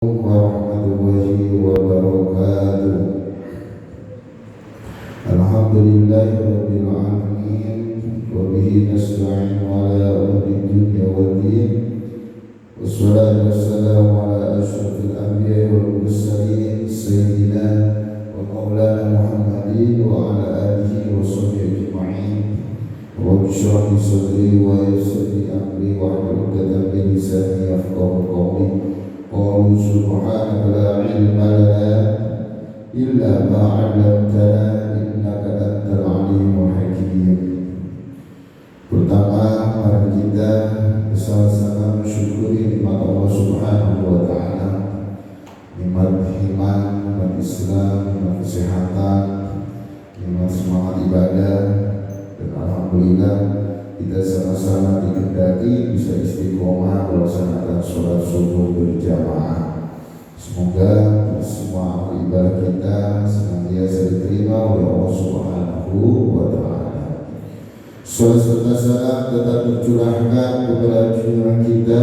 warahmatullahi wabarakatuh. Alhamdulillahi rabbil alamin wa bihi nasta'in ala umuri dunya waddin. Wassalatu wassalamu ala asyrafil anbiya'i wal mursalin sayyidina wa maulana Muhammadin wa ala alihi wa sahbihi ajma'in. Rabbi shrah li sadri wa yassir li amri wahlul 'uqdatam min lisani yafqahu qawli. Qalu subhanaka la ilma lana illa ma 'allamtana innaka antal alimul hakim. Pertama, mari kita bersama-sama mensyukuri nikmat Allah Subhanahu wa taala, nikmat iman, nikmat Islam, nikmat kesehatan, nikmat semangat ibadah, dan alhamdulillah kita sama-sama dikehendaki bisa istiqomah melaksanakan sholat subuh berjamaah. Semoga semua amal ibadah kita senantiasa diterima oleh Allah Subhanahu wa taala. Sholat serta salam tetap tercurahkan kepada junjungan kita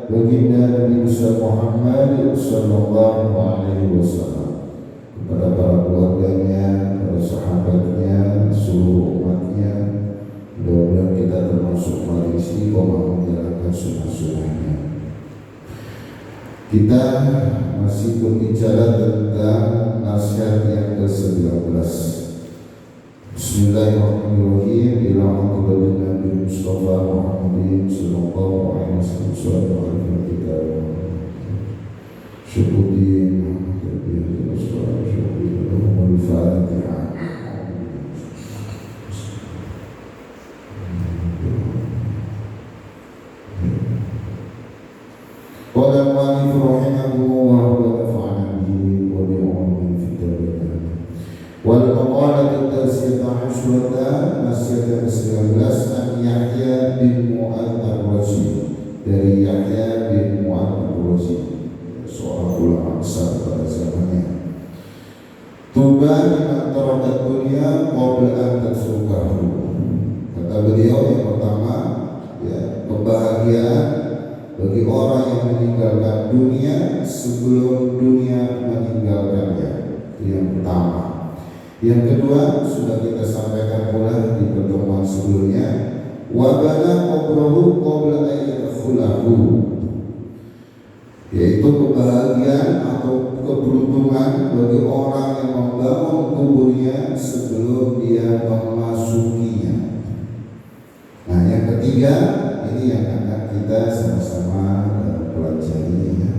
baginda Nabi Muhammad sallallahu alaihi wasallam, kepada para keluarganya, para sahabatnya, seluruh umatnya. Mudah-mudahan kita termasuk mari istiqomah menjalankan sunnah-sunnahnya. Kita masih berbicara tentang nasihat yang ke-19. Bismillahirrahmanirrahim. Ila hadratin Nabi Mustafa Muhammadin sallallahu alaihi wasallam. Syukurin Al-Fatihah. Qala al-mu'allif rahimahullah wa nafa'ana bihi wa bi'ulumihi fid dharain. Wal maqalah at-tasiyah asyrata nasihat ke-19 an Yahya bin Mu'adz ar-Razi, dari Yahya bin Mu'adz ar-Razi, seorang ulama besar pada zamannya. Tuba liman tarakat dunya qabla an tasrukahu. Kata beliau yang pertama, kebahagiaan bagi orang yang meninggalkan dunia sebelum dunia meninggalkannya. Itu yang pertama. Yang kedua sudah kita sampaikan pula di pertemuan sebelumnya, wa bana qabrahu qabla an yadkhulahu, yaitu kebahagiaan atau keberuntungan bagi orang yang membangun kuburnya sebelum dia memasukinya. Nah, yang ketiga ini yang akan kita sama-sama pelajari,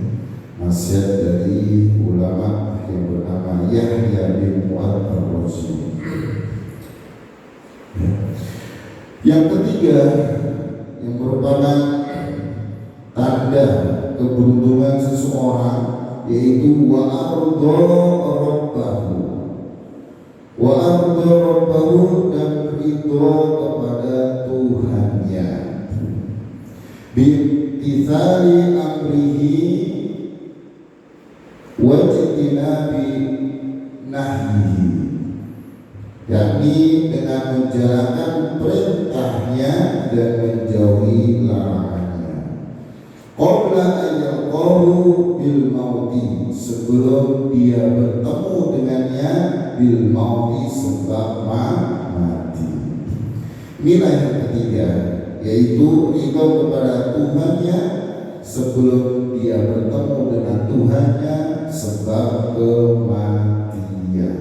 nasihat dari ulama yang bernama Yahya bin Mu'adz ar-Razi. Yang ketiga yang merupakan tanda keberuntungan seseorang yaitu wa arda rabbahu, dan ridho kepada Tuhannya, bi'tithali amrihi wa ijtinabi nahyihi, yakni dengan menjalankan perintahnya dan menjauhi larangannya. Qabla an yalqahu bil mauti, sebelum dia bertemu dengannya, bil mauti, sebab mati. Inilah yang ketiga, yaitu ridho kepada Tuhannya sebelum dia bertemu dengan Tuhannya, sebab kematian.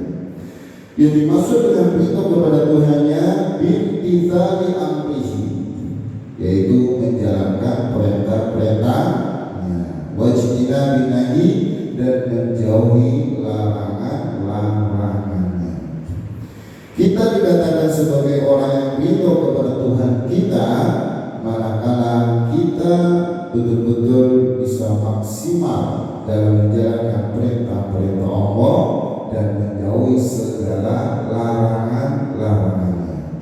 Yang dimaksud dengan ridho kepada Tuhannya bimtithali amrihi, yaitu menjalankan perintah-perintahnya, wajtinabi nahyi, dan menjauhi larangan-larangannya. Kita dikatakan sebagai orang yang ridho kepada Tuhan kita manakala kita betul-betul bisa maksimal dalam menjalankan perintah-perintah Allah dan menjauhi segala larangan-larangannya.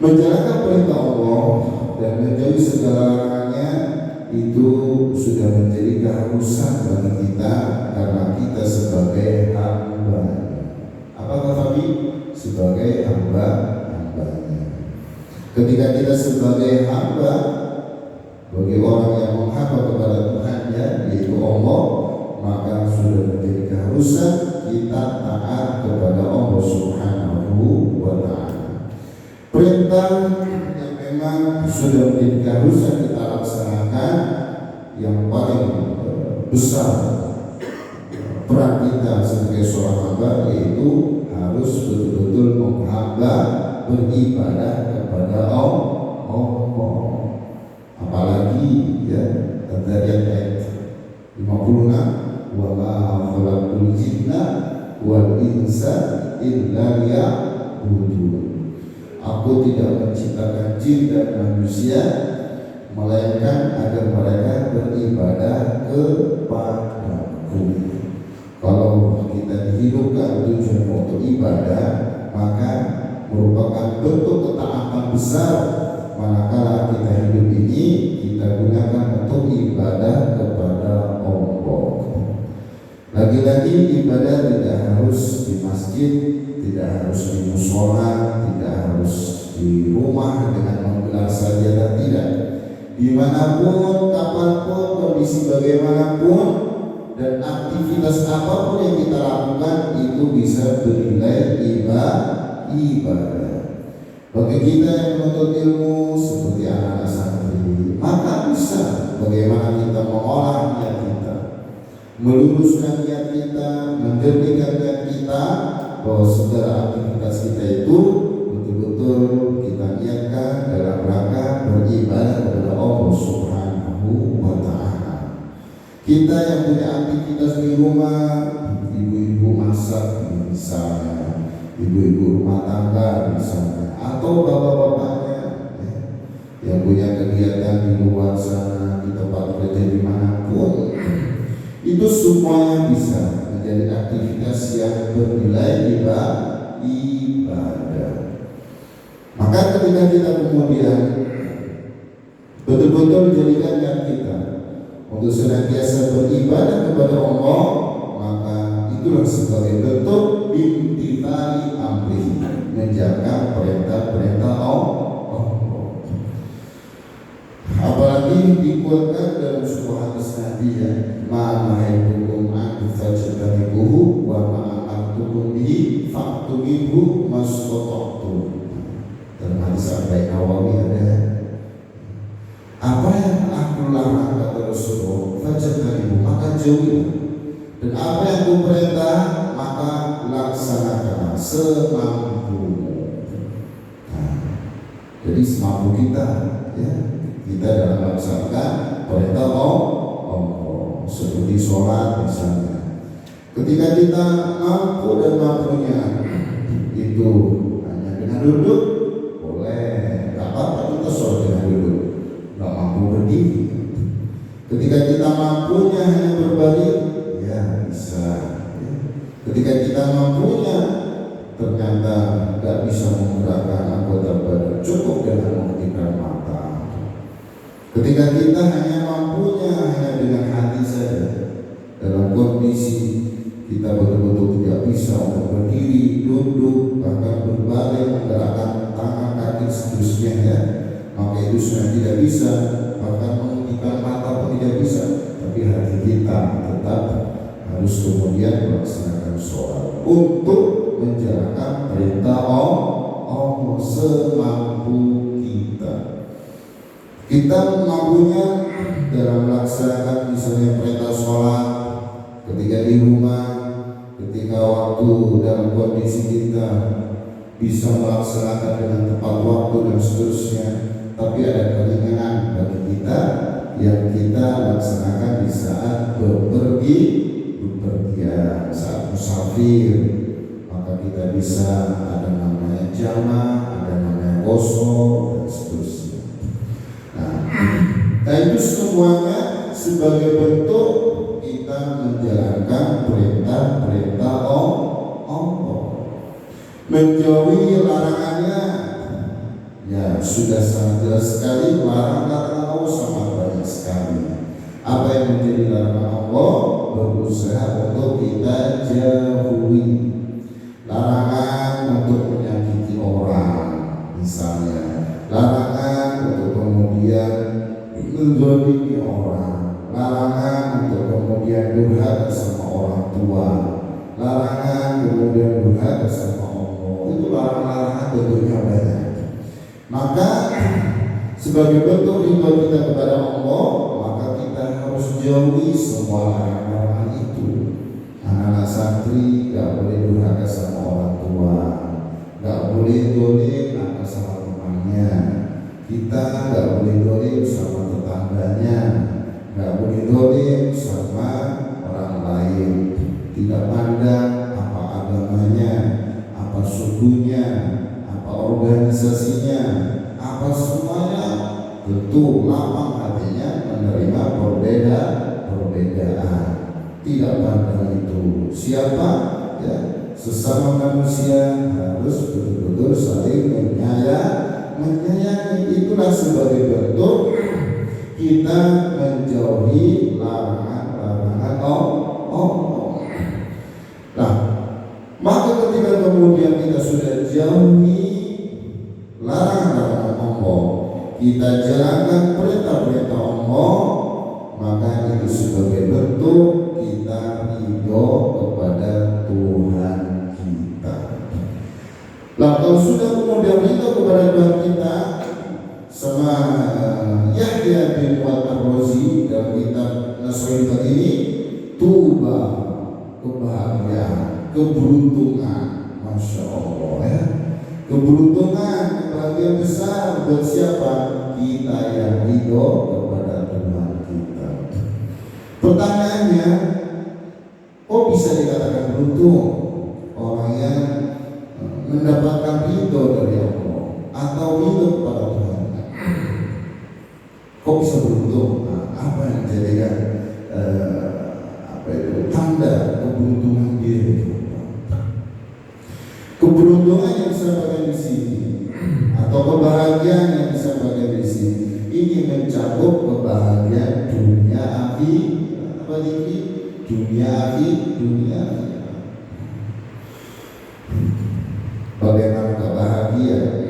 Menjalankan perintah Allah dan menjauhi segala larangannya itu sudah menjadi keharusan bagi kita karena kita sebagai hamba. Apakah kami sebagai hamba-hambanya? Ketika kita sebagai hamba Bagi orang yang menghamba kepada Tuhannya, yaitu Allah, maka sudah menjadi keharusan kita taat kepada Allah Subhanahu wa Ta'ala. Perintah yang memang sudah menjadi keharusan kita laksanakan, yang paling besar peran kita sebagai seorang hamba, yaitu harus betul-betul menghamba, beribadah kepada Allah. Apalagi ya, Dzariyat ayat 56, wa ma khalaqul jinna wal insa illa liya'budun. Aku tidak menciptakan jin dan manusia melainkan agar mereka beribadah kepadaku. Kalau kita dihidupkan tujuan untuk ibadah, maka merupakan bentuk ketaatan besar. Manakala kita hidup ini kita gunakan untuk ibadah kepada Allah. Lagi-lagi ibadah tidak harus di masjid, tidak harus di mushola, tidak harus di rumah dengan menggelar sajadah, tidak. Dimanapun, kapanpun, kondisi bagaimanapun, dan aktivitas apapun yang kita lakukan itu bisa bernilai ibadah. Bagi kita yang menuntut ilmu seperti anak-anak santri, maka bisa bagaimana kita mengolah niat kita, meluruskan niat kita, menjernihkan niat kita, bahwa segala aktivitas kita itu betul-betul kita niatkan dalam rangka beribadah kepada Allah Subhanahu wa Ta'ala. Kita yang punya aktivitas di rumah, ibu-ibu masak misalnya, ibu-ibu rumah tangga misalnya, atau bapak-bapaknya ya, yang punya kegiatan di luar sana, di tempat kerja dimanapun, itu semuanya bisa menjadi aktivitas yang bernilai ibadah. Maka ketika kita kemudian betul-betul menjadikan niat kita untuk senantiasa beribadah kepada Allah, maka itulah sebagai bentuk imtithali amri, menjaga perintah-perintah Allah. Apalagi dikuatkan dalam sebuah hadis Nabi, ya, ma nahaitukum an fajtanibuhu wa ma amartukum bihi fa'tu minhu mastata'tum. Dalam hadis Arba'in Nawawi ada, apa yang aku larang kata Rasulullah, fajtanibuhu, maka jauhilah, dan apa yang aku perintah maka laksanakan semampumu. Nah, jadi semampu kita, ya, kita dalam melaksanakan perintah Allah, seperti sholat misalnya. Ketika kita mampu dan mampunya itu hanya dengan duduk, boleh, tak apa kita sholat dengan duduk. Nggak mampu berdiri. Ketika kita mampunya hanya berbaring, ya bisa. Ketika kita mampunya ternyata nggak bisa menggerakkan anggota badan, cukup dengan memejamkan mata. Ketika kita hanya mampunya hanya dengan hati saja, dalam kondisi kita betul-betul tidak bisa untuk berdiri, duduk, bahkan berbaring, menggerakkan tangan, kaki, seterusnya, ya, maka itu sudah tidak bisa, bahkan memejamkan mata pun tidak bisa. Tapi hati kita tetap harus kemudian melaksanakan sholat untuk menjalankan perintah Allah semampu kita. Kita mampunya dalam melaksanakan misalnya perintah sholat ketika di rumah, ketika waktu dalam kondisi kita bisa melaksanakan dengan tepat waktu dan seterusnya. Tapi ada keringanan bagi kita yang kita laksanakan di saat bepergian, saat musafir, maka kita bisa ada namanya jamaah, ada namanya qashar dan seterusnya. Nah, itu semuanya sebagai bentuk kita menjalankan perintah-perintah Allah. Menjauhi larangannya, ya sudah sangat jelas sekali. Larangan Allah sangat banyak sekali. Apa yang menjadi larangan Allah berusaha untuk kita jauhi. Larangan untuk menyakiti orang misalnya, larangan untuk kemudian mendolimi orang, larangan untuk kemudian durhaka sama orang tua, larangan kemudian durhaka sama Allah. Itu larangan tentunya banyak. Maka sebagai bentuk ridho kita kepada Allah, maka kita harus jauhi semua larangan itu. Anak-anak santri gak boleh durhaka sama orang tua, gak boleh dolim nakal sama temannya, kita gak boleh dolim sama tetangganya, gak boleh dolim sama orang lain, tidak pandang apa agamanya, apa sukunya, apa organisasinya, apa semuanya. Tentu lapang hatinya menerima perbedaan, tidak pandang itu siapa, ya, sesama manusia harus betul-betul saling menyayangi. Itulah sebagai bentuk kita menjauhi larangan Allah. Nah, maka ketika kemudian kita sudah jauhi larangan Allah, kita jalankan perintah-perintah Allah, maka itu sebagai bentuk kita ridho kepada Tuhan kita. Nah, kalau sudah kemudian ridho kepada Tuhan kita, sama Yahya bin Ar-Razi dalam kitab Nasrul ini, tuba, kebahagiaan, keberuntungan, masya Allah ya, keberuntungan, kebahagiaan besar buat siapa? Kita yang ridho kepada Tuhan kita. Pertanyaannya, kok bisa dikatakan beruntung orang yang mendapatkan ridho dari Allah atau ridho kepada Tuhan? Kok bisa beruntung? Nah, apa yang menjadikan tanda keberuntungan dia itu? Keberuntungan yang disampaikan di sini atau kebahagiaan yang disampaikan di sini ini mencakup kebahagiaan dunia akhirat. Apa ini? Dunia akhirat. Bagaimana bahagia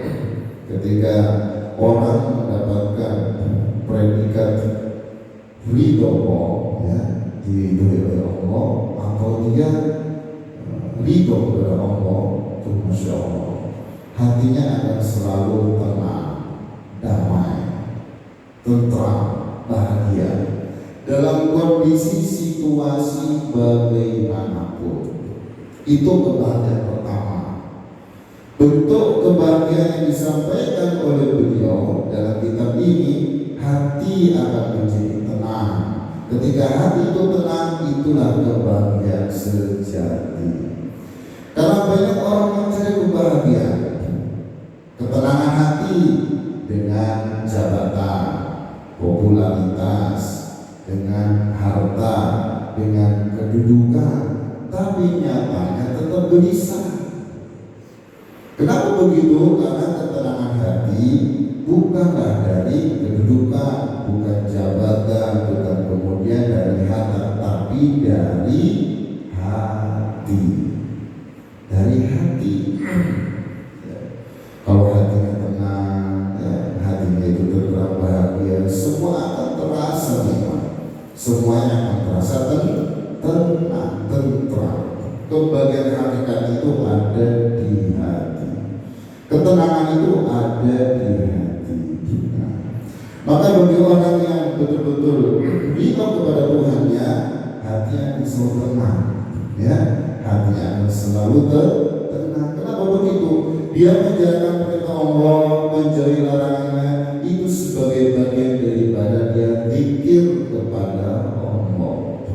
ketika orang mendapatkan predikat ridho Allah, ya, diridhoi oleh Allah, atau dia ridho kepada Allah, itu masya Allah, hatinya akan selalu tenang, damai, tentram, bahagia dalam kondisi situasi bagaimanapun. Itu kebahagiaan pertama. Bentuk kebahagiaan yang disampaikan oleh beliau dalam kitab ini, hati akan menjadi tenang. Ketika hati itu tenang, itulah kebahagiaan sejati. Karena banyak orang mencari kebahagiaan, ketenangan hati dengan jabatan, popularitas, dengan harta, dengan kedudukan, tapi nyatanya tetap gelisah. Kenapa begitu? Karena ketenangan hati bukanlah dari kedudukan, bukan jabatan, bukan kemudian dari harta, tapi dari hati. Dari hati. Kalau hatinya tenang, ya, hatinya itu terang bahagia, semua akan terasa nikmat. Semuanya akan terasa tenang, tentram. Kebahagiaan hakikat itu ada di hati. Ketenangan itu ada di hati. Nah, maka bagi orang yang betul-betul ridho kepada Tuhannya, hatinya akan selalu tenang, ya, hatinya akan selalu tenang. Kenapa begitu? Dia menjalankan perintah Allah, menjauhi larangannya, itu sebagai bagian daripada dia zikir kepada Allah.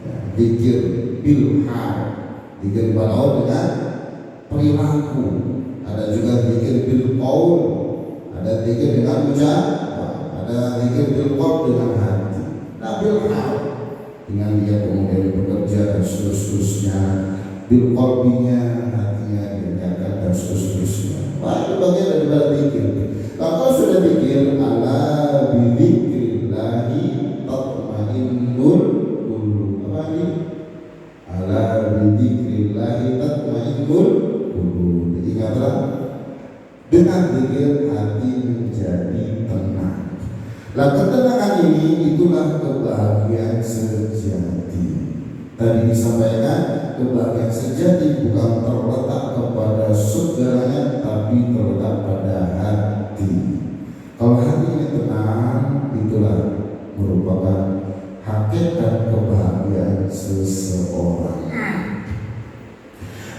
Ya, zikir bilhal, zikir kepada Allah dengan perilaku. Ada juga zikir bil qaul, ada zikir dengan ucapan, ada zikir bil qalb dengan hati. Nah, bil hal dengan dia kemudian bekerja dan seterusnya, bil qalbinya, hatinya dinyatakan dan seterusnya. Wah, itu bagian daripada zikir. Kalau sudah zikir, ala bi dzikrillahi tatmainnul qulub. Apa ini? Ala bi dzikrillahi tatmainnul qulub. Ingatlah, dengan zikir hati menjadi tenang. Lah ketenangan ini itulah kebahagiaan sejati. Tadi disampaikan kebahagiaan sejati bukan terletak kepada segalanya, tapi terletak pada hati. Kalau hati ini tenang, itulah merupakan hakikat kebahagiaan seseorang.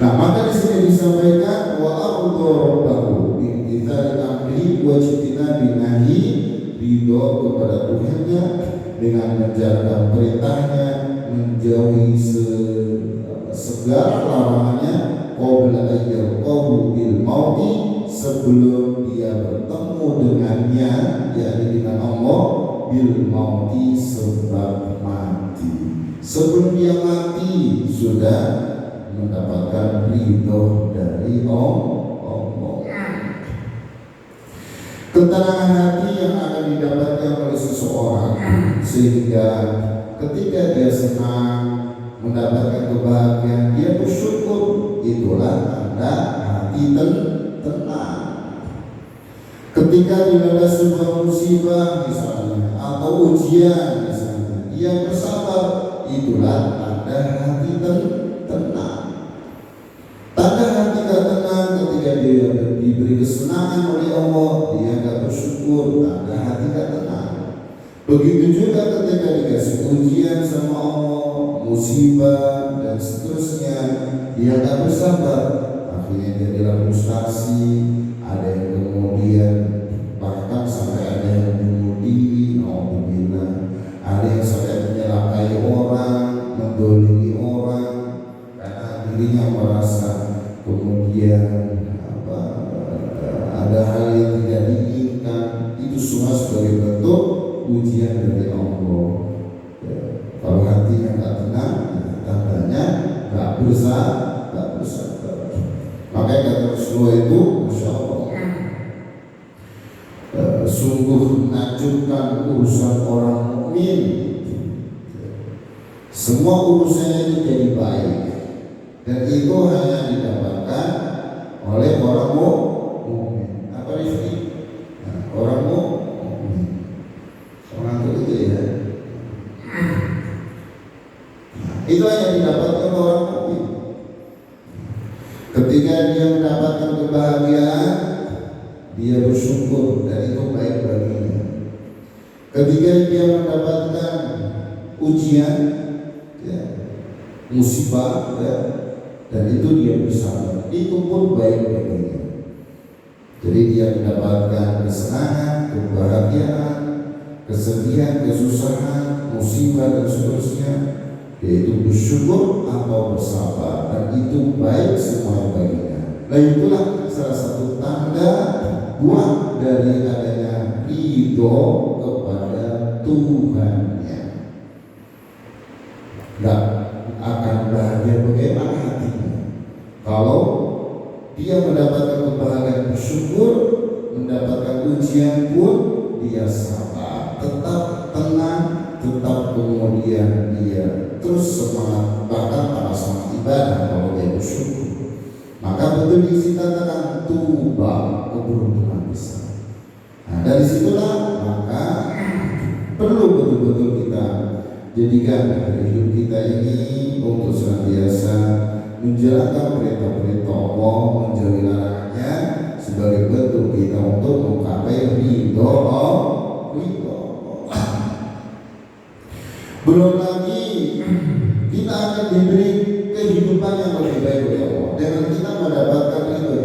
Nah, maka di sini disampaikan wa a'udhu rabbahu bimtithali amri wa jtina binahi, ridho kepada Tuhannya dengan menjalankan perintahnya, menjauhi segala larangannya, qabla ayyaqahu bil mauti, sebelum dia bertemu dengannya, yakni dengan Allah, bil mauti, sebab mati. Sebelum dia mati sudah mendapatkan ridho dari Allah. Ketenangan hati yang akan didapatkan oleh seseorang, sehingga ketika dia senang mendapatkan kebahagiaan, dia bersyukur, itulah tanda hati tenang. Ketika dilanda sebuah musibah misalnya, atau ujian misalnya, dia bersabar, itulah tanda hati tenang. Tanda hati gak tenang ketika dia diberi kesenangan oleh Allah, dia gak bersyukur, tanda hati gak tenang. Begitu juga ketika dikasih ujian sama Allah, musibah dan seterusnya, dia gak bersabar, akhirnya dia dalam frustasi, ada yang kemudian bahkan sampai ada yang bunuh diri, alhamdulillah, ada yang sampai menyelakai orang, mendolimi orang karena dirinya merasa kemudian ada hal yang tidak diinginkan. Itu semua sebagai bentuk ujian dari Allah. Ya, kalau hatinya nggak tenang, tandanya nggak bersabar. Makanya kata Rasulullah itu, Masya Allah, sungguh menakjubkan urusan orang mukmin. Semua urusannya itu jadi baik, dan itu hanya didapatkan oleh orang mukmin. Apa itu? Orang mukmin. Orang itu ya. Itu hanya didapatkan oleh orang mukmin. Ketika dia mendapatkan kebahagiaan, dia bersyukur dan itu baik baginya. Ketika dia mendapatkan ujian, ya, musibah, ya, dan itu dia bersabar, itu pun baik baginya. Jadi dia mendapatkan kesenangan, kebahagiaan, kesedihan, kesusahan, musibah dan seterusnya, yaitu bersyukur atau bersabar, dan itu baik semua baginya. Nah, itulah salah satu tanda buah dari adanya ridho kepada Tuhannya. Gak akan bahagia bagaimana hatinya kalau dia mendapatkan kebahagiaan, bersyukur, mendapatkan ujian pun dia sabar, tetap tenang, tetap kemudian dia terus semangat, bahkan pada saat ibadah kalau dia bersyukur. Maka betul dikatakan tuba, keberuntungan besar. Nah, dari situlah maka perlu betul-betul kita jadikan hidup kita ini untuk senantiasa menjalankan perintah-perintah Allah, menjauhi larangannya, sebagai bentuk kita untuk menggapai ridho Allah. Belum lagi kita akan diberi kehidupan yang lebih baik oleh Allah dengan kita mendapatkan ridho.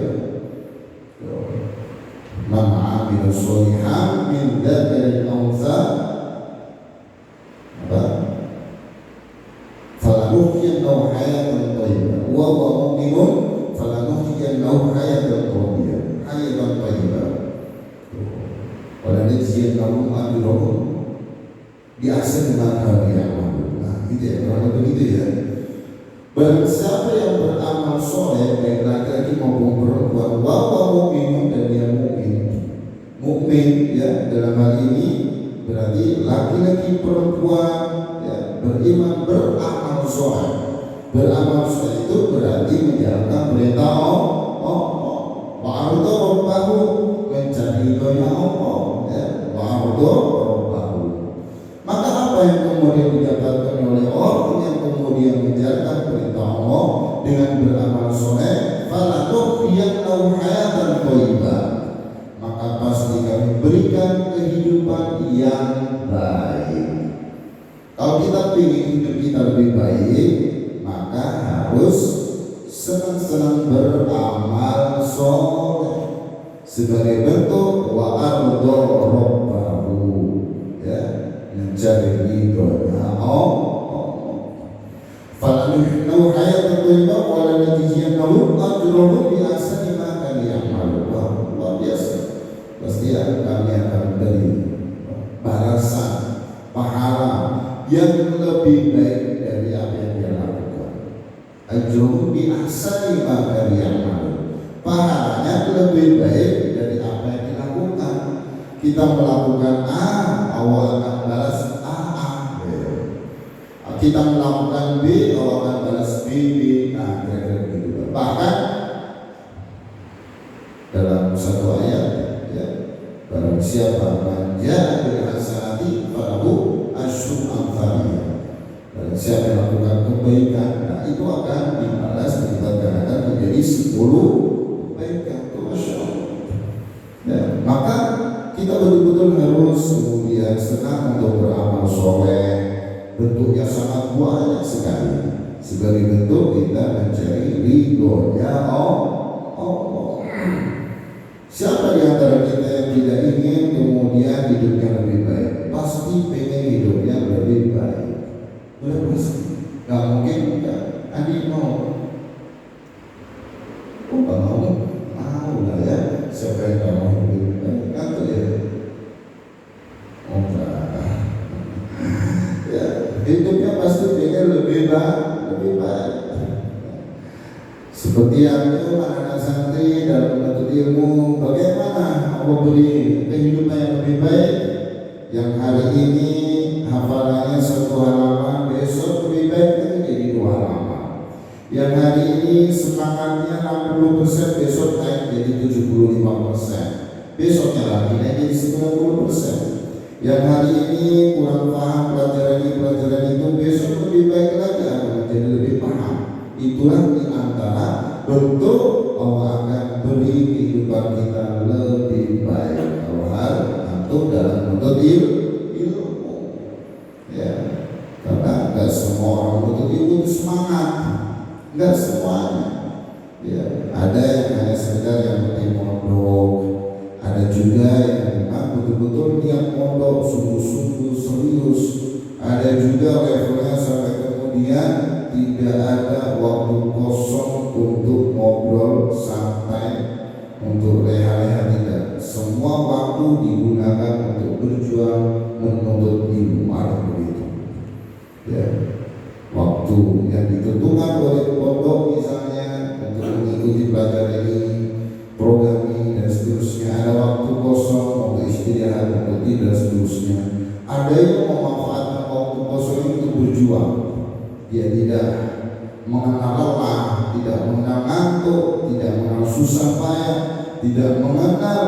Man 'amila sholihan min dzakarin aw untha falanuhyiyannahu hayatan thayyibah wa huwa mu'minun falanuhyiyannahu hayatan thayyibah wa lanajziyannahum ajrahum bi ahsani ma kanu ya'malun. Nah, gitu ya, kurang lebih begitu ya. Barang siapa yang beramal soleh, baik laki-laki maupun perempuan, wa mu'minun, dan dia mukmin ya, dalam hal ini berarti laki-laki perempuan ya, beriman, beramal soleh. Beramal soleh itu berarti menjalankan perintah Allah, ma'arudha rabbahu, mencari ridhonya Allah ya, ma'arudha beramal soleh, falanuhyiyannahu hayatan thayyibah, maka pasti kami berikan kehidupan yang baik. Kalau kita ingin hidup kita lebih baik, maka harus senang-senang beramal soleh sebagai bentuk wa ardo rabbahu, ya, mencari ridhonya Allah. Falanuhyiyannahu hayatan thayyibah wa lanajziyannahum ajrahum bi ahsani ma kanu ya'malun. Luar biasa. Pasti kami akan beri balasan pahala yang lebih baik dari apa yang dia lakukan. Ajrahum bi ahsani ma kanu ya'malun. Pahalanya lebih baik dari apa yang dilakukan. Kita melakukan A, Allah akan balas A. Kita melakukan B, Allah akan balas B. Nah, kira-kira begitu. Bahkan dalam satu ayat, ya, barang siapa manja bil hasanati falahu asyru amsalihha. Barang siapa yang melakukan kebaikan, nah itu akan dibalas dilipat gandakan menjadi 10 kebaikan. Masya Allah. Ya, maka kita betul-betul harus kemudian senang untuk beramal soleh. Bentuknya sangat banyak sekali. Sebagai bentuk kita mencari ridhonya Allah. Siapa di antara kita yang tidak ingin kemudian hidupnya lebih baik? Pasti pengen hidupnya lebih baik. Udah pasti. Gak mungkin enggak. Adik mau. Oh, gak mau? Mau lah ya. Siapa yang gak mau hidup lebih baik? Kan tuh ya. Oh enggak. Ya, hidupnya pasti pengen lebih baik. Seperti yang itu anak-anak santri dalam menuntut ilmu, bagaimana Allah beri kehidupan yang lebih baik. Yang hari ini hafalannya 1 halaman, besok lebih baik lagi jadi 2 halaman. Yang hari ini semangatnya 60%, besok naik jadi 75%. Besoknya lagi naik jadi 90%. Yang hari ini kurang paham pelajaran itu, besok lebih baik lagi akan menjadi lebih paham. Itulah di antara bentuk Allah akan beri kehidupan kita lebih baik. Kalau atau dalam menuntut ilmu, ya, karena nggak semua orang menuntut ilmu itu semangat, nggak semuanya. Ya, ada yang hanya sekedar yang penting mondok, ada juga yang memang betul-betul niat mondok sungguh-sungguh serius, ada juga levelnya sampai kemudian tidak ada waktu kosong untuk ngobrol santai, untuk leha-leha, tidak. Semua waktu digunakan untuk berjuang menuntut ilmu, ada begitu. Ya, waktu yang ditentukan oleh pondok misalnya untuk mengikuti pelajaran ini, program ini dan seterusnya, ada waktu kosong untuk istirahat, untuk tidur dan seterusnya. Ada yang memanfaatkan waktu kosong itu untuk berjuang. Dia tidak mengenal lelah, tidak mengenal ngantuk, tidak mengenal susah payah, tidak mengenal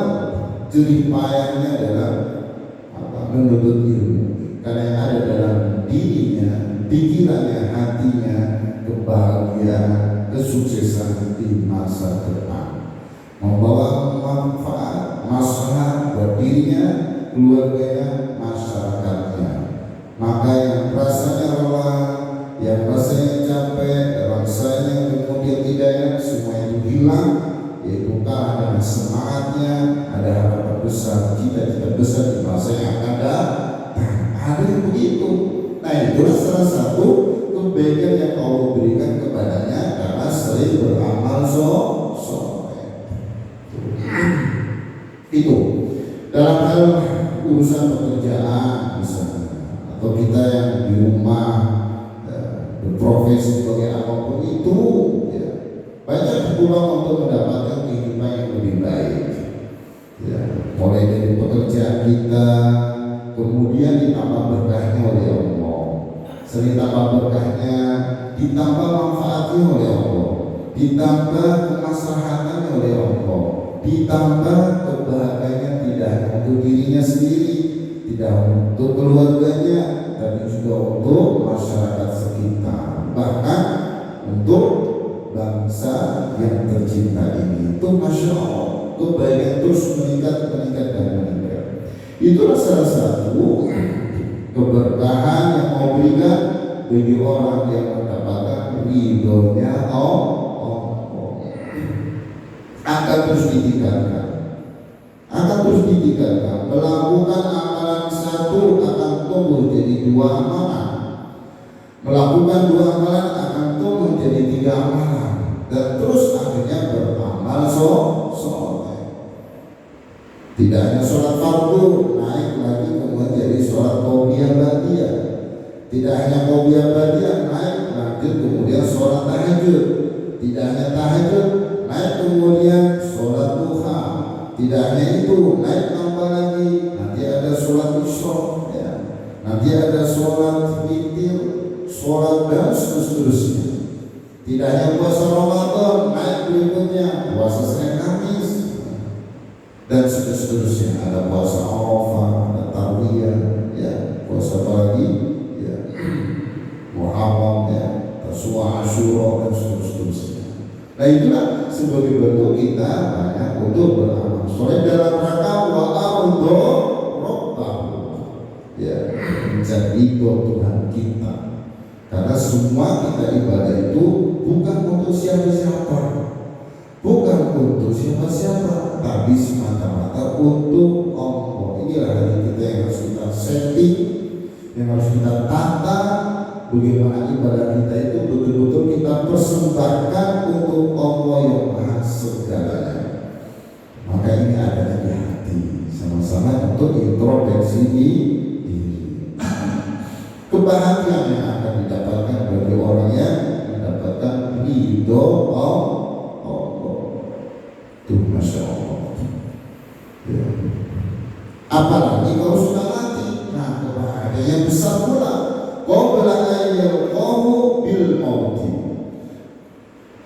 jerih payahnya dalam menuntut ilmu. Karena yang ada dalam dirinya, pikirannya, hatinya, kebahagiaan, kesuksesan di masa depan, membawa manfaat, maslahat buat dirinya, keluarganya, masyarakatnya. Maka yang rasanya lelah, yang rasanya capek, rasanya kemudian tidak enak, semua itu hilang, yaitu kalah dengan semangatnya. Ada harapan besar, cita-cita besar di masa yang akan datang. Ada yang begitu. Nah, itulah salah satu kebaikan yang Allah berikan kepadanya karena sering beramal soleh. Itu dalam hal urusan pekerjaan misalnya, atau kita yang di rumah berprofesi sebagai apapun itu, ya, banyak peluang untuk mendapatkan kehidupan yang lebih baik. Ya, mulai dari pekerjaan kita, kemudian ditambah berkahnya oleh Allah. Sering tambah berkahnya, ditambah manfaatnya oleh Allah, ditambah kemaslahatannya oleh Allah, ditambah kebahagiaannya tidak hanya untuk dirinya sendiri, tidak untuk keluarganya, tapi juga untuk masyarakat sekitar, bahkan untuk bangsa bangsa yang tercinta ini. Itu Masya Allah, kebaikan terus meningkat dan meningkat. Itulah salah satu keberkahan yang mau berikan bagi orang yang mendapatkan ridhonya Allah. Akan terus ditingkatkan, melakukan amalan satu akan tumbuh jadi 2 amalan, melakukan 2 amalan akan tumbuh jadi 3 amalan, dan terus akhirnya beramal soleh. Tidak hanya sholat fardu, naik lagi kemudian jadi sholat qabliyah ba'diyah. Tidak hanya qabliyah ba'diyah, naik lanjut kemudian sholat tahajud. Tidak hanya tahajud, naik kemudian sholat duha. Tidak hanya itu, naik tambah lagi, nanti ada sholat isya, ya. Nanti ada sholat witir, sholat dan seterusnya. Tidak hanya puasa Ramadan, naik berikutnya puasa Senin Kamis dan seterusnya. Ada puasa Arafah, ada Tarwiyah, ya, puasa pagi, ya, Muharram, ya, Tasu'a, Asyura dan seterusnya. Nah itulah sebagai bentuk kita banyak untuk beramal soleh dalam rangka wa'arudho Rabbahu, ya, mencari Tuhan kita. Karena semua kita ibadah itu bukan untuk siapa-siapa, tapi semata-mata untuk Allah. Inilah hati kita yang harus kita setting, yang harus kita tata. Bagaimana ibadah kita itu betul-betul kita persembahkan untuk Allah yang Maha Segalanya. Maka ini adanya di hati, sama-sama untuk introspeksi diri. Kebahagiaan yang akan didapatkan bagi orang yang mendapatkan ridho Allah. Itu Masya Allah, ya. Apalagi kalau sudah mati, nah kebahagiaan yang besar pula. Qabla ayyalqahu bil mauti,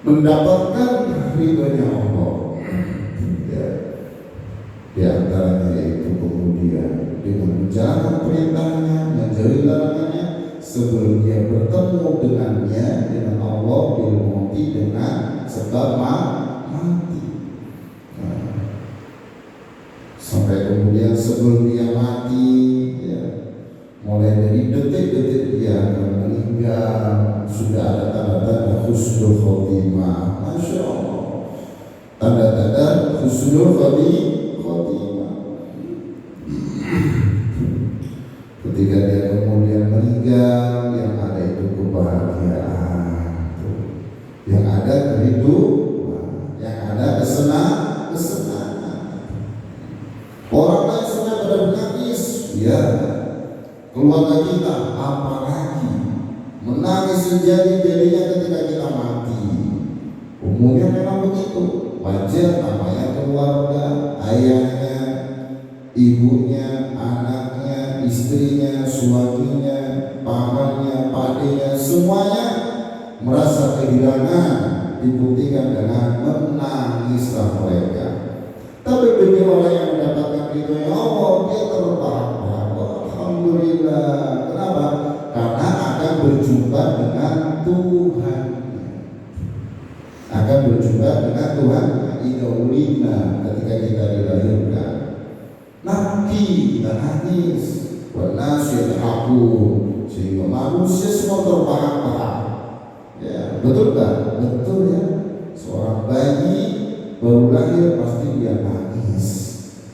mendapatkan ridhonya Allah, ya. Di antaranya yaitu kemudian dengan menjalankan perintahnya, menjauhi larangannya, sebelum dia bertemu dengannya, dengan Allah bil mauti, dengan sebab mati. Nah, sampai kemudian sebelum dia mati, ya, mulai dari detik-detik dia akan meninggal, sudah ada tanda-tanda husnul khotimah. Masya Allah, tanda-tanda husnul khotimah. Ketika dia kemudian meninggal, yang ada itu kebahagiaan, yang ada kehidupan, yang ada kesenangan. Orang lain sudah pada menangis, ya, keluarga kita apalagi menangis sejadi-jadinya ketika kita mati. Umumnya memang begitu, wajar, namanya keluarga, ayahnya, ibunya, anaknya, istrinya, suaminya, pamannya, pakenya, semuanya merasa kehilangan, dibuktikan dengan menangislah mereka. Tapi bagi orang yang mendapatkan ridho Allah, dia terbahak-bahak. Alhamdulillah. Kenapa? Karena akan berjumpa dengan Tuhan. Akan berjumpa dengan Tuhan. Idawulina, ketika kita dilahirkan, nanti kita nangis, wanasyid aku, sehingga manusia semua terbahak-bahak. Ya, betul kan? Betul ya. Seorang bayi baru lahir pasti dia nangis.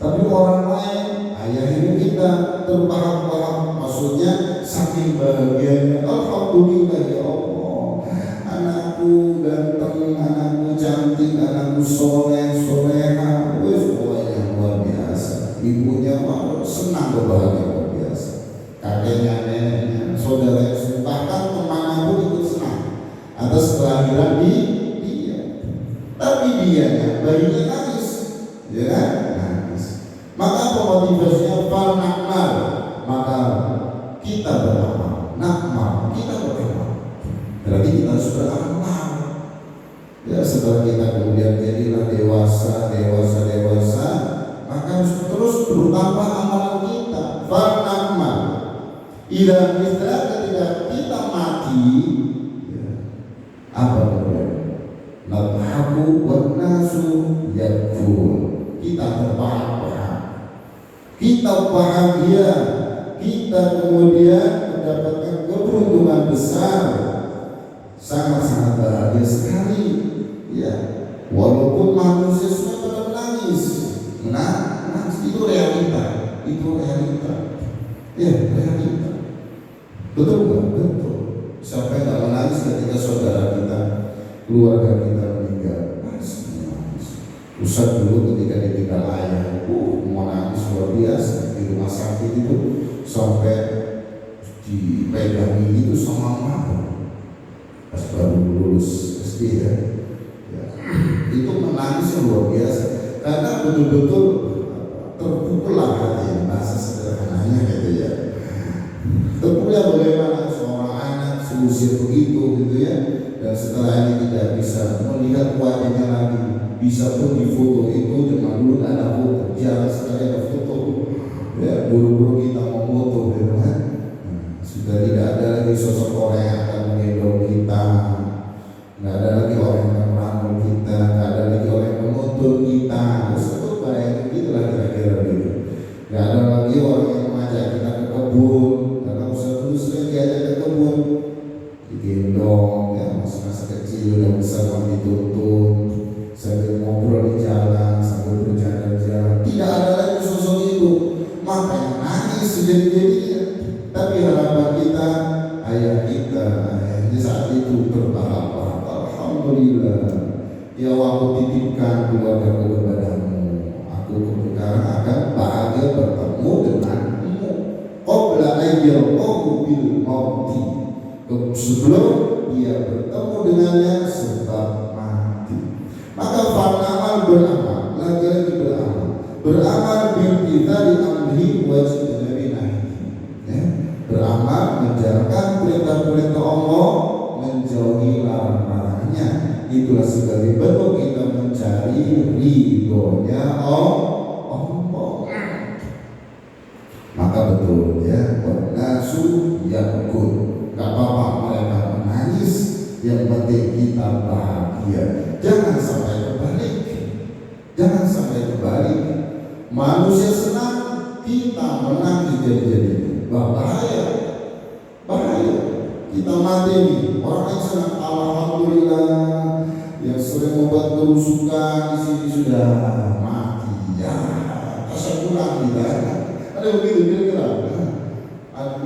Tapi orang lain, ayah ibu kita terbahak-bahak, maksudnya saking bahagianya. Alhamdulillah ya Allah, anakku ganteng, anakku cantik, anakku soleh, soleha, yang luar biasa. Ibunya malu, senang, berbahagia luar biasa. Kakeknya, neneknya, saudara, bahkan temannya pun ikut senang atas kelahiran dia. Tapi dia, bayinya nangis, ya kan? Nangis. Maka apa motivasinya? Nakmal, maka kita beramal. Nakmal, kita beramal. Berarti kita harus beramal. Ya, setelah kita kemudian jadilah dewasa, maka harus terus bertambah amalan kita. Nakmal. Ila kita ketika kita mati, ya, apa kemudian? aku wan nasu yakfur. Kita terbahak-bahak, kita bahagia, kita kemudian mendapatkan keberuntungan besar, sangat-sangat bahagia sekali. Ya, walaupun manusia sudah pada menangis, menangis itu realita, ya realita. Betul nggak? Betul. Siapa yang nggak menangis ketika saudara kita, keluarga kita meninggal? Pasti menangis. Ustaz dulu ketika ditinggal ayah, mau nangis luar biasa di rumah sakit itu, sampai dipegangi itu sama mama. Pas baru lulus SD ya, itu menangis luar biasa karena betul-betul terpukullah hati, bahasa sederhananya gitu ya. Terpukul bagaimana seorang anak seusia begitu gitu ya, dan setelah ini tidak bisa melihat wajahnya lagi, bisa pun di foto itu. Zaman dulu nggak ada foto, jarang sekali ada foto ya, buru-buru kita mau foto gitu kan. Sudah tidak ada lagi sosok orang yang akan menggendong kita, nggak ada lagi orang yang merangkul kita, nggak ada lagi orang yang menuntun kita. Tersebut bayangin gitulah kira-kira gitu. Nggak ada lagi orang yang mengajak kita ke kebun, karena usaha dulu sering diajak ke kebun, digendong ya, masa-masa kecil yang besar yang dituntun, sambil ngobrol di jalan, sambil berjalan-jalan. Tidak ada lagi sosok itu, makanya nangis sejadi-jadinya. Tapi harapan kita, ayah kita, ayahnya saat itu berbahak-bahak. Alhamdulillah, ya aku titipkan keluargaku kepadamu. Aku sekarang akan bahagia bertemu denganmu. Qabla ayyalqahu bil mauti. Sebelum dia bertemu dengannya sebab mati. Maka fa'amal beramal, lagi-lagi beramal bimtithali amri wajib beramal menjalankan perintah-perintah Allah, menjauhi larang-larangnya. Itulah sebagai bentuk kita mencari ridhonya Allah. Maka betul ya, nasu yakun, gak apa-apa mereka menangis, yang penting kita bahagia. Jangan sampai kebalik. Manusia senang, kita menangis jadi-jadi. Bahaya. Kita mati nih. Orang yang senang, alhamdulillah, yang sering membuat kerusukan di sini sudah mati. Ya, kasar pulang kita. Ada begitu kira-kira.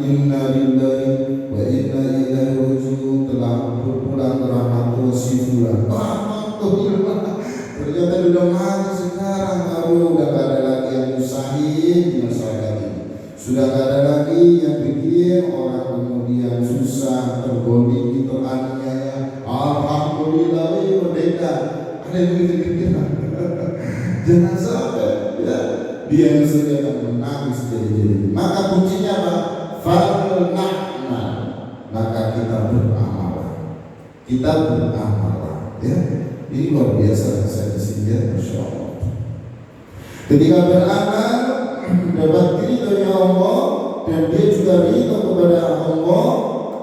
Inna lillahi wa inna ilaihi raji'un, telah berpulang ke rahmatullah sifulah. Alhamdulillah. Ternyata sudah mati sekarang. Udah gak ada lagi yang nyusahin di masyarakat ini. Sudah gak ada lagi yang bikin orang kemudian susah, tergoling, teraniaya. Alhamdulillah, merdeka. Ada yang begitu. Jangan sampai ya, dia yang sendiri akan menangis jadi-jadi. Maka kuncinya apa? Falna'na. Maka kita beramal. Ya, ini luar biasa saya disini, Masya Allah. Ketika beramal dapat ridho dari Allah, dan dia juga ridho kepada Allah.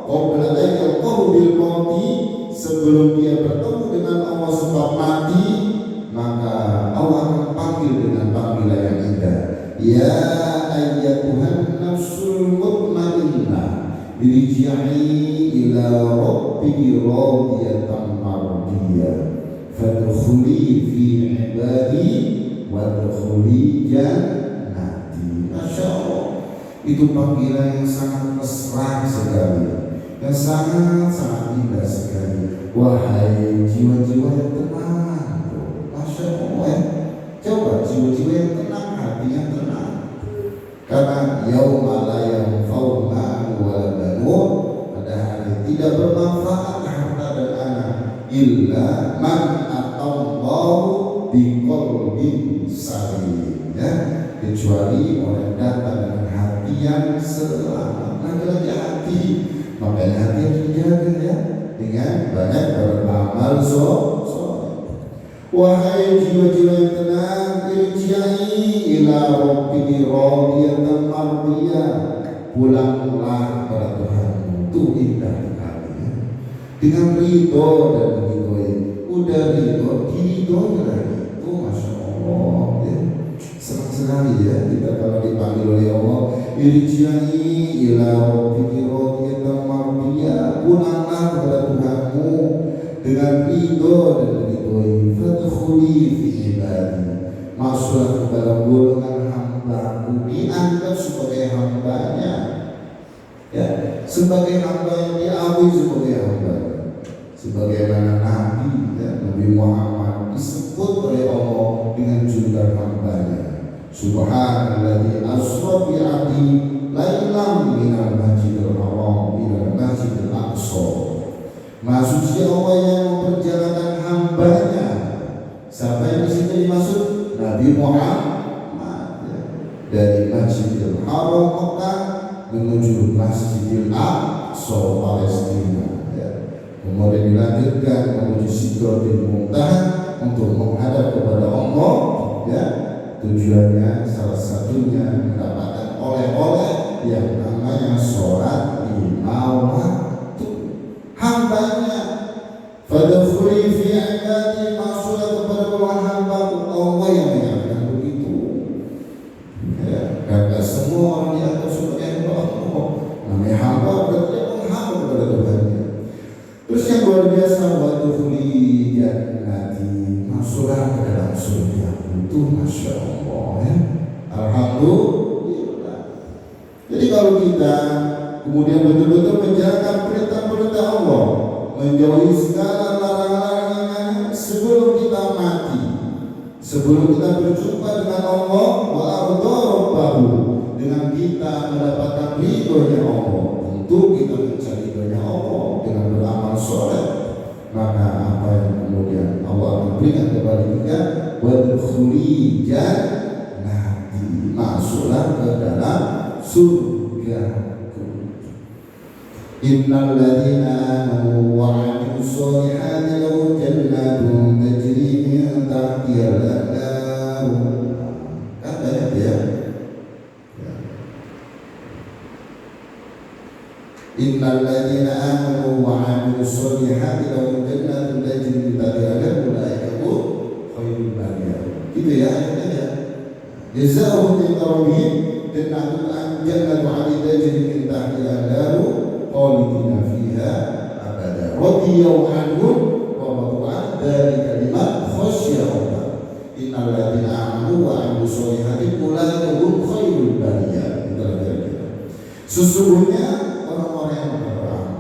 Qabla ayyalqahu bil mauti, sebelum dia bertemu dengan Allah sebab mati, maka Allah akan panggil dengan panggilan yang indah. Ya ayyatuhan nafsul mutmainnah, irji'i ila rabbiki radiyatan mardiyah, fadkhuli fi ibadi wadkhuli jannati. Masya Allah, itu panggilan yang sangat mesra sekali, yang sangat indah sekali. Wahai jiwa-jiwa yang tenang, Masya Allah ya. Coba jiwa-jiwa yang tenang, hatinya tenang. Karena yauma la yanfa'u ma'u wala banun, pada hari tidak bermanfaat harta dan anak, illa man atallahu biqalbin salim, ya, kecuali orang datang dengan hati yang selamat. Lagi-lagi hati, makanya hati harus dijaga ya, dengan banyak beramal soleh. Wahai jiwa-jiwa yang tenang, irji'i ila rabbiki radiyatan mardiyah, pulanglah kepada Tuhanmu. Itu indah sekali ya, dengan ridho dan diridhoi. udah diridhoi lagi. Itu Masya Allah ya. Senang sekali ya kita kalau dipanggil oleh Allah, irji'i ila rabbiki radiyatan mardiyah, pulanglah kepada Tuhanmu dengan ridho dan diridhoi. Fadkhuli fi ibadi, masuklah ke dalam golongan hamba-Ku, dianggap sebagai hambanya ya, sebagai hamba yang diakui sebagai hamba. Sebagaimana Nabi ya, Nabi Muhammad disebut oleh Allah dengan julukan hambanya. Subhanalladzi asra bi 'abdi lailan minal masjidil haram ilal masjidil aqsa. Maha suci Allah yang memperjalankan hambanya. Siapa yang di sini dimaksud? Nabi Muhammad ya. Dari Masjidil Haram Mekah menuju Masjidil Aqsa Palestina ya. Kemudian dilanjutkan menuju Sidratil Muntaha untuk menghadap kepada Allah ya. Tujuannya salah satunya mendapatkan oleh-oleh yang namanya sholat lima waktu. Hambanya fadkhuli fi ibadi, masuklah kepada golongan hamba-Ku. Allah yang menyatakan begitu ya, karena semua orang dianggap sebagai hamba Allah. Namanya hamba berarti dia menghamba kepada Tuhannya. Terus yang luar biasa, wadkhuli jannati, masuklah ke dalam surga. Itu Masya Allah ya. Alhamdulillah. Jadi kalau kita kemudian betul-betul menjalankan perintah-perintah Allah, menjauhi segala larangan-larangannya sebelum kita mati, sebelum kita berjumpa dengan Allah, wa arda rabbahu, dengan kita mendapatkan ridhonya Allah, tentu kita mencari ridhonya Allah dengan beramal soleh. Maka apa yang kemudian Allah akan berikan kepada kita, wadkhuli jannati, masuklah ke dalam surga. Innal ladzina amanu wa 'amilus solihati lahum jannatun tajri min tahtihal anhar. Kata ya. Innal ladzina amanu wa 'amilus solihati lahum jannatun tajri min tahtihal anhar ulaika hum khairul bariyah. Gitu ya ayatnya ya. Jazaohum min rabbihim jannatun 'adnin tajri min tahtihal anhar khalidina fiha abada radiyallahu anhum wa radu an dzalika liman khasyya rabbah. Innal ladzina amanu wa 'amilus solihati ulaika hum khairul bariyah. Sesungguhnya orang-orang yang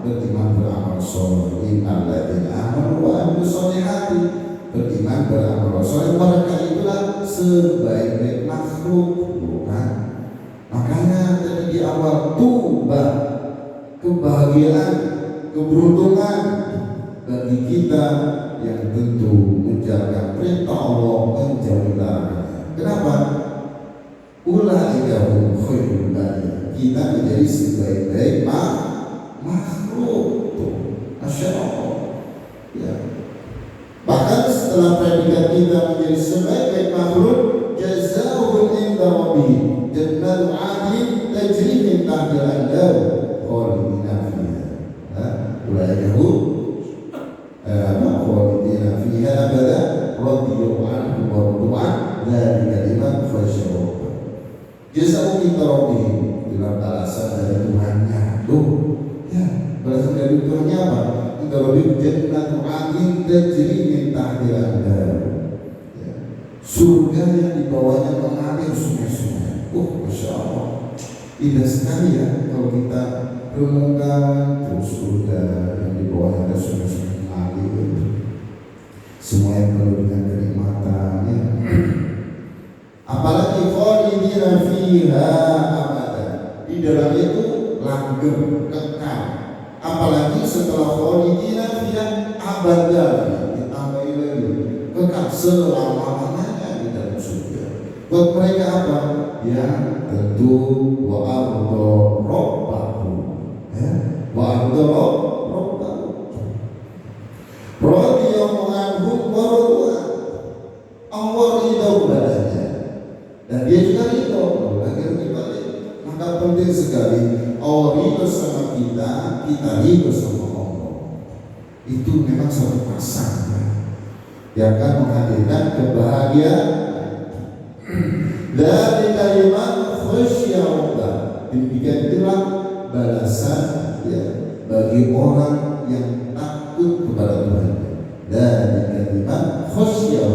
beriman beramal soleh, innal ladzina amanu wa 'amilus solihati, beriman beramal soleh, mereka itulah sebaik-baik makhluk, bukan? Makanya tadi di awal tuba, kebahagiaan, keberuntungan bagi kita yang tentu menjalankan perintah Allah, menjauhi larangannya. Kenapa? Ulaika hum khairul bariyah, kita menjadi sebaik-baik makhluk. Masya Allah ya. Bahkan setelah predikat kita menjadi sebaik-baik makhluk, jazaohum inda rabbihim jannatun 'adnin tajri min tahtihal anhar khalidina fiha. Ulaika hum khalidina fiha abada radiyallahu anhum wa radu an dzalika liman khasyya rabbah. Jazaa'u min rabbihim, dalam balasan dari Tuhannya. Loh, ya, balasan dari Tuhannya apa? Inna rabbihim jannatun 'adnin tajri min tahtihal anhar. Surga yang di bawahnya mengalir sungai-sungai. Masya Allah, indah sekali ya kalau kita renungkan terus surga yang di bawahnya ada sungai-sungai mengalir. Semua yang penuh dengan kenikmatan ya. Apalagi khalidina fiha abada, di dalam itu langgeng kekal. Apalagi setelah khalidina fiha abada, ditambahi lagi kekal selama-lamanya di dalam surga. Buat mereka apa? Ya tentu wa arda rabbahu ya, wa arda rabbahu radiyallahu anhum wa radu an. Allah ridha kepadanya dan dia juga ridho. Agar dibalik, maka penting sekali Allah ridho sama kita, kita ridho sama Allah. Itu memang satu pasangan. yang akan menghadirkan kebahagiaan. Dari kalimat khasyiyah, demikian itulah balasan ya bagi orang yang takut kepada Tuhan. Dari kalimat khasyiyah,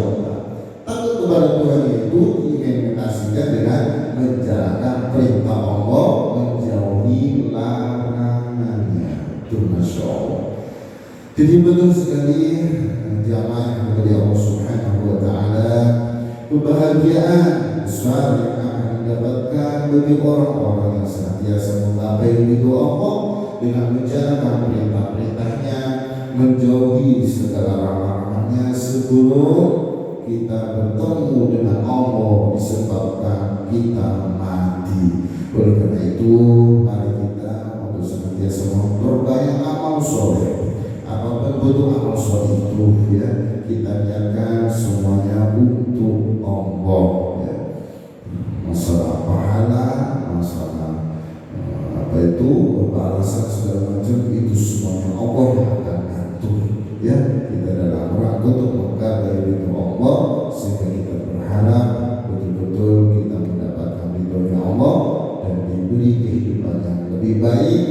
takut kepada Tuhan itu diimplementasikan dengan menjalankan perintah Allah, menjauhi larangannya. Itu Masya Allah. Jadi betul sekali jamaah dari Allah Subhanahu wa Ta'ala, kebahagiaan besar yang akan didapatkan bagi orang-orang yang senantiasa menggapai ridho Allah dengan menjalankan perintah-perintahnya, menjauhi segala larangannya sebelum kita bertemu dengan Allah disebabkan kita mati. Oleh karena itu, mari kita untuk senantiasa memperbanyak amal soleh. Apapun bentuk amal soleh itu ya, kita niatkan semuanya untuk Allah ya. Masalah pahala, masalah apa itu balasan segala macam itu semuanya Allah yang akan ngatur ya. Kita dalam rangka untuk menggapai ridho Allah, sehingga kita berharap betul-betul kita mendapatkan ridhonya Allah dan diberi kehidupan yang lebih baik,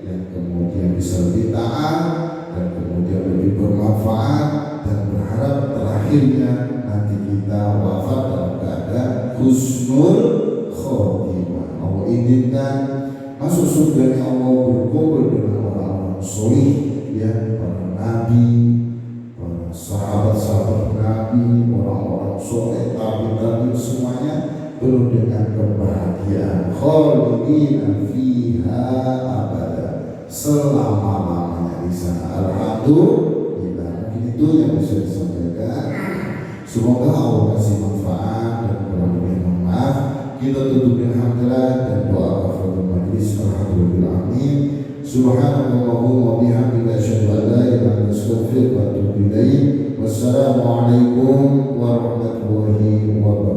yang kemudian bisa lebih taat dan kemudian lebih bermanfaat, dan berharap terakhirnya nanti kita wafat dalam keadaan husnul khotimah. Allah izinkan masuk surga Allah, berkumpul dengan orang-orang soleh ya, para nabi, para sahabat-sahabat nabi, orang-orang soleh, tabi'in, semuanya penuh dengan kebahagiaan. Khalidina fiha abada, selama-lamanya di sana. Alhamdulillah. Mungkin itu yang bisa disampaikan. Semoga Allah kasih manfaat dan kurang lebih maaf. Kita tutup dengan hamdalah dan doa kafaratul majlis. Alhamdulillah, amin. Subhanallahumma wa bihamdika asyhadu an la ilaha illa anta astaghfiruka wa atubu ilaik. Wassalamualaikum warahmatullahi wabarakatuh.